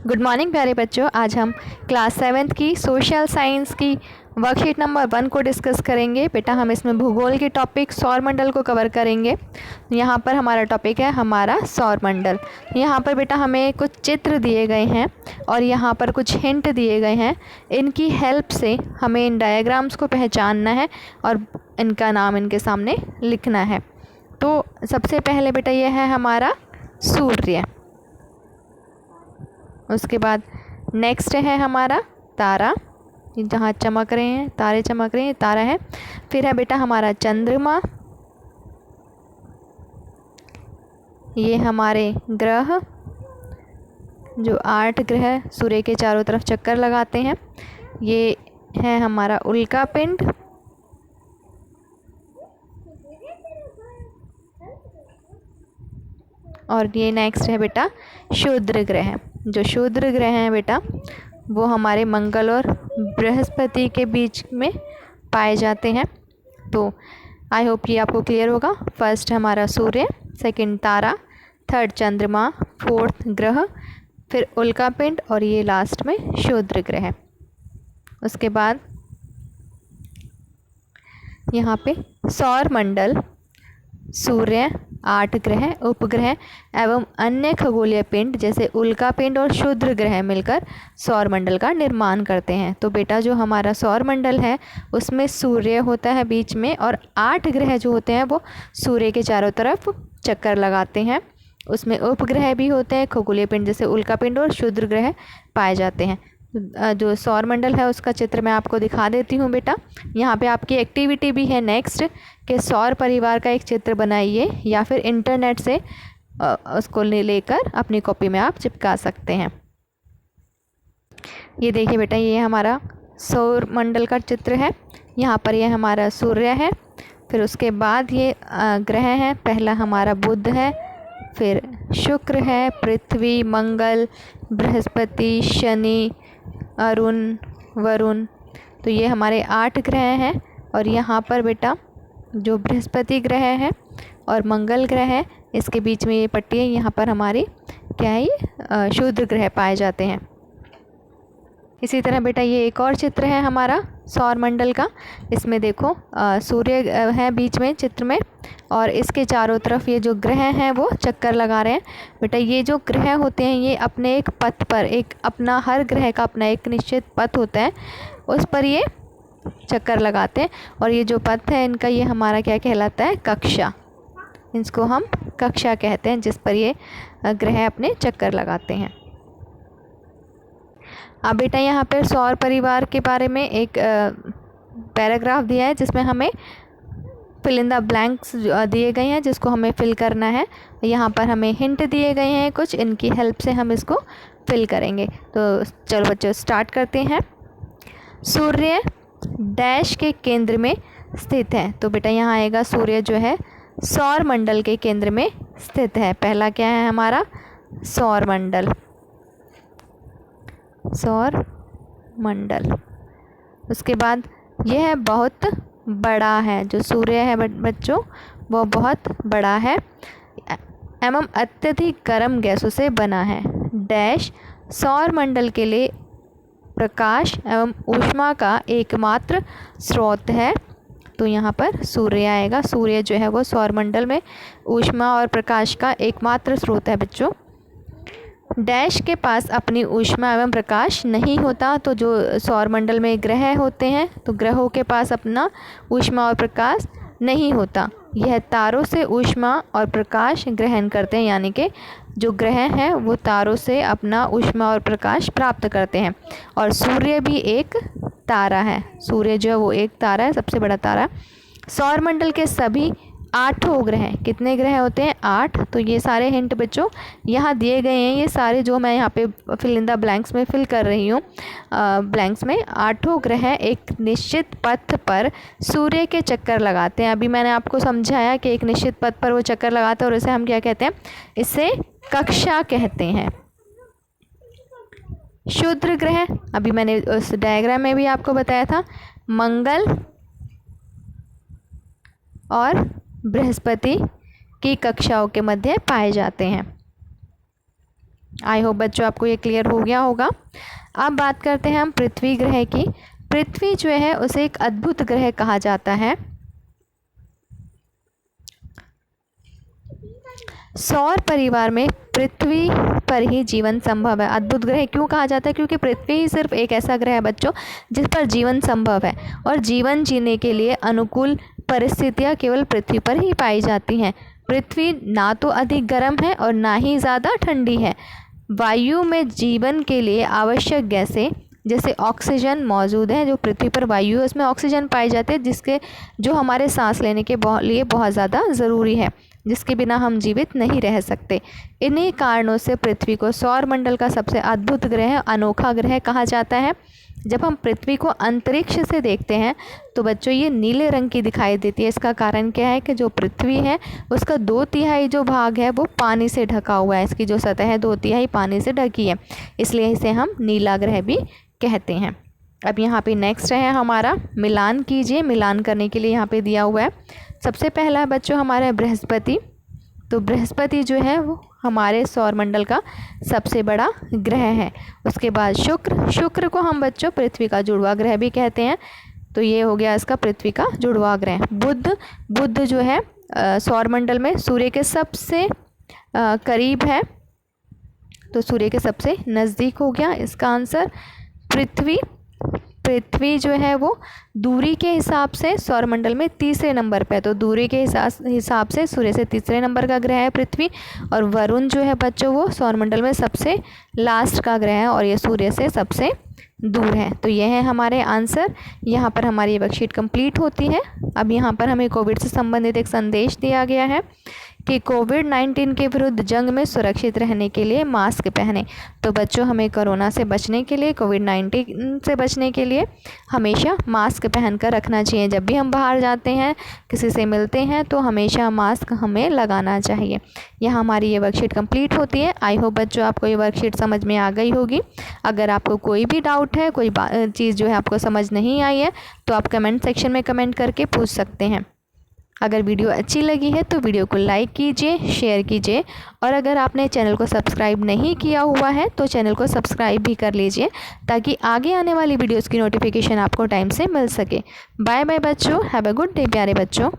Good morning प्यारे बच्चों। आज हम क्लास 7th की सोशल साइंस की वर्कशीट नंबर 1 को डिस्कस करेंगे। बेटा हम इसमें भूगोल के टॉपिक सौरमंडल को कवर करेंगे। यहाँ पर हमारा टॉपिक है हमारा सौरमंडल। यहाँ पर बेटा हमें कुछ चित्र दिए गए हैं और यहाँ पर कुछ हिंट दिए गए हैं। इनकी हेल्प से हमें इन डायग्राम्स को पहचानना है और इनका नाम इनके सामने लिखना है। तो सबसे पहले बेटा ये है हमारा सूर्य। उसके बाद नेक्स्ट है हमारा तारा, जहाँ चमक रहे हैं तारे चमक रहे हैं, तारा है। फिर है बेटा हमारा चंद्रमा, ये हमारे ग्रह जो 8 ग्रह सूर्य के चारों तरफ चक्कर लगाते हैं। ये है हमारा उल्का पिंड, और ये नेक्स्ट है बेटा क्षुद्र ग्रह। जो क्षुद्र ग्रह हैं बेटा वो हमारे मंगल और बृहस्पति के बीच में पाए जाते हैं। तो आई होप ये आपको क्लियर होगा। फर्स्ट हमारा सूर्य, सेकंड तारा, थर्ड चंद्रमा, फोर्थ ग्रह, फिर उल्का पिंड और ये लास्ट में क्षुद्र ग्रह। उसके बाद यहाँ पे सौर मंडल, सूर्य, 8 ग्रह, उपग्रह एवं अन्य खगोलीय पिंड जैसे उल्का पिंड और क्षुद्र ग्रह मिलकर सौरमंडल का निर्माण करते हैं। तो बेटा जो हमारा सौरमंडल है उसमें सूर्य होता है बीच में और 8 ग्रह जो होते हैं वो सूर्य के चारों तरफ चक्कर लगाते हैं। उसमें उपग्रह भी होते हैं, खगोलीय पिंड जैसे उल्का पिंड और क्षुद्र ग्रह पाए जाते हैं। जो सौरमंडल है उसका चित्र मैं आपको दिखा देती हूँ बेटा। यहाँ पे आपकी एक्टिविटी भी है नेक्स्ट कि सौर परिवार का एक चित्र बनाइए या फिर इंटरनेट से उसको लेकर अपनी कॉपी में आप चिपका सकते हैं। ये देखिए बेटा ये हमारा सौरमंडल का चित्र है। यहाँ पर ये हमारा सूर्य है, फिर उसके बाद ये ग्रह हैं। पहला हमारा बुध है, फिर शुक्र है, पृथ्वी, मंगल, बृहस्पति, शनि, अरुण, वरुण। तो ये हमारे 8 ग्रह हैं। और यहाँ पर बेटा जो बृहस्पति ग्रह है और मंगल ग्रह है इसके बीच में ये पट्टी है, यहाँ पर हमारी क्या है ये क्षुद्र ग्रह पाए जाते हैं। इसी तरह बेटा ये एक और चित्र है हमारा सौरमंडल का। इसमें देखो सूर्य है बीच में चित्र में और इसके चारों तरफ ये जो ग्रह हैं वो चक्कर लगा रहे हैं। बेटा ये जो ग्रह होते हैं ये अपने एक पथ पर, एक अपना हर ग्रह का अपना एक निश्चित पथ होता है, उस पर ये चक्कर लगाते हैं। और ये जो पथ है इनका ये हमारा क्या कहलाता है, कक्षा। इसको हम कक्षा कहते हैं जिस पर ये ग्रह अपने चक्कर लगाते हैं। अब बेटा यहाँ पर सौर परिवार के बारे में एक पैराग्राफ दिया है जिसमें हमें फिल इन द ब्लैंक्स दिए गए हैं जिसको हमें फिल करना है। यहाँ पर हमें हिंट दिए गए हैं कुछ, इनकी हेल्प से हम इसको फिल करेंगे। तो चलो बच्चों स्टार्ट करते हैं। सूर्य डैश के केंद्र में स्थित है। तो बेटा यहाँ आएगा सूर्य जो है सौर मंडल के केंद्र में स्थित है। पहला क्या है हमारा सौर मंडल, सौर मंडल। उसके बाद यह है बहुत बड़ा है, जो सूर्य है बच्चों वो बहुत बड़ा है एवं अत्यधिक गर्म गैसों से बना है। डैश सौर मंडल के लिए प्रकाश एवं ऊष्मा का एकमात्र स्रोत है। तो यहाँ पर सूर्य आएगा। सूर्य जो है वो सौर मंडल में ऊष्मा और प्रकाश का एकमात्र स्रोत है बच्चों। डैश के पास अपनी ऊष्मा एवं प्रकाश नहीं होता। तो जो सौरमंडल में ग्रह होते हैं तो ग्रहों के पास अपना ऊष्मा और प्रकाश नहीं होता। यह तारों से ऊष्मा और प्रकाश ग्रहण करते हैं, यानी कि जो ग्रह हैं वो तारों से अपना ऊष्मा और प्रकाश प्राप्त करते हैं। और सूर्य भी एक तारा है। सूर्य जो है वो एक तारा है, सबसे बड़ा तारा। सौरमंडल के सभी 8 ग्रह, कितने ग्रह होते हैं 8। तो ये सारे हिंट बच्चों यहाँ दिए गए हैं, ये सारे जो मैं यहाँ पे फिल इन द ब्लैंक्स में फिल कर रही हूँ। ब्लैंक्स में 8 ग्रह एक निश्चित पथ पर सूर्य के चक्कर लगाते हैं। अभी मैंने आपको समझाया कि एक निश्चित पथ पर वो चक्कर लगाते हैं और इसे हम क्या कहते हैं, इसे कक्षा कहते हैं। क्षुद्र ग्रह अभी मैंने उस डायग्राम में भी आपको बताया था, मंगल और बृहस्पति की कक्षाओं के मध्य पाए जाते हैं। आई होप बच्चों आपको ये क्लियर हो गया होगा। अब बात करते हैं हम पृथ्वी ग्रह की। पृथ्वी जो है उसे एक अद्भुत ग्रह कहा जाता है। सौर परिवार में पृथ्वी पर ही जीवन संभव है। अद्भुत ग्रह क्यों कहा जाता है? क्योंकि पृथ्वी ही सिर्फ एक ऐसा ग्रह है बच्चों जिस पर जीवन संभव है, और जीवन जीने के लिए अनुकूल परिस्थितियां केवल पृथ्वी पर ही पाई जाती हैं। पृथ्वी ना तो अधिक गर्म है और ना ही ज़्यादा ठंडी है। वायु में जीवन के लिए आवश्यक गैसें जैसे ऑक्सीजन मौजूद है। जो पृथ्वी पर वायु है उसमें ऑक्सीजन पाई जाती है, जिसके जो हमारे सांस लेने के लिए बहुत ज़्यादा ज़रूरी है, जिसके बिना हम जीवित नहीं रह सकते। इन्हीं कारणों से पृथ्वी को सौरमंडल का सबसे अद्भुत ग्रह, अनोखा ग्रह कहा जाता है। जब हम पृथ्वी को अंतरिक्ष से देखते हैं तो बच्चों ये नीले रंग की दिखाई देती है। इसका कारण क्या है कि जो पृथ्वी है उसका 2/3 जो भाग है वो पानी से ढका हुआ है। इसकी जो सतह है 2/3 पानी से ढकी है, इसलिए इसे हम नीला ग्रह भी कहते हैं। अब यहाँ पे नेक्स्ट है हमारा मिलान कीजिए। मिलान करने के लिए यहाँ पे दिया हुआ है। सबसे पहला है बच्चों हमारा बृहस्पति। तो बृहस्पति जो है वो हमारे सौरमंडल का सबसे बड़ा ग्रह है। उसके बाद शुक्र को हम बच्चों पृथ्वी का जुड़वा ग्रह भी कहते हैं। तो ये हो गया इसका पृथ्वी का जुड़वा ग्रह। बुध जो है सौरमंडल में सूर्य के सबसे करीब है, तो सूर्य के सबसे नज़दीक हो गया इसका आंसर। पृथ्वी जो है वो दूरी के हिसाब से सौरमंडल में तीसरे नंबर पे है। तो दूरी के हिसाब से सूर्य से तीसरे नंबर का ग्रह है पृथ्वी। और वरुण जो है बच्चों वो सौरमंडल में सबसे लास्ट का ग्रह है, और ये सूर्य से सबसे दूर है। तो ये है हमारे आंसर। यहाँ पर हमारी ये वर्कशीट कंप्लीट होती है। अब यहाँ पर हमें कोविड से संबंधित एक संदेश दिया गया है कि कोविड-19 के विरुद्ध जंग में सुरक्षित रहने के लिए मास्क पहनें। तो बच्चों हमें कोरोना से बचने के लिए, कोविड-19 से बचने के लिए हमेशा मास्क पहनकर रखना चाहिए। जब भी हम बाहर जाते हैं, किसी से मिलते हैं, तो हमेशा मास्क हमें लगाना चाहिए। यहाँ हमारी ये वर्कशीट कंप्लीट होती है। आई होप बच्चों आपको ये वर्कशीट समझ में आ गई होगी। अगर आपको कोई भी डाउट है, कोई चीज़ जो है आपको समझ नहीं आई है, तो आप कमेंट सेक्शन में कमेंट करके पूछ सकते हैं। अगर वीडियो अच्छी लगी है तो वीडियो को लाइक कीजिए, शेयर कीजिए, और अगर आपने चैनल को सब्सक्राइब नहीं किया हुआ है तो चैनल को सब्सक्राइब भी कर लीजिए, ताकि आगे आने वाली वीडियोस की नोटिफिकेशन आपको टाइम से मिल सके। बाय बाय बच्चों, हैव अ गुड डे प्यारे बच्चों।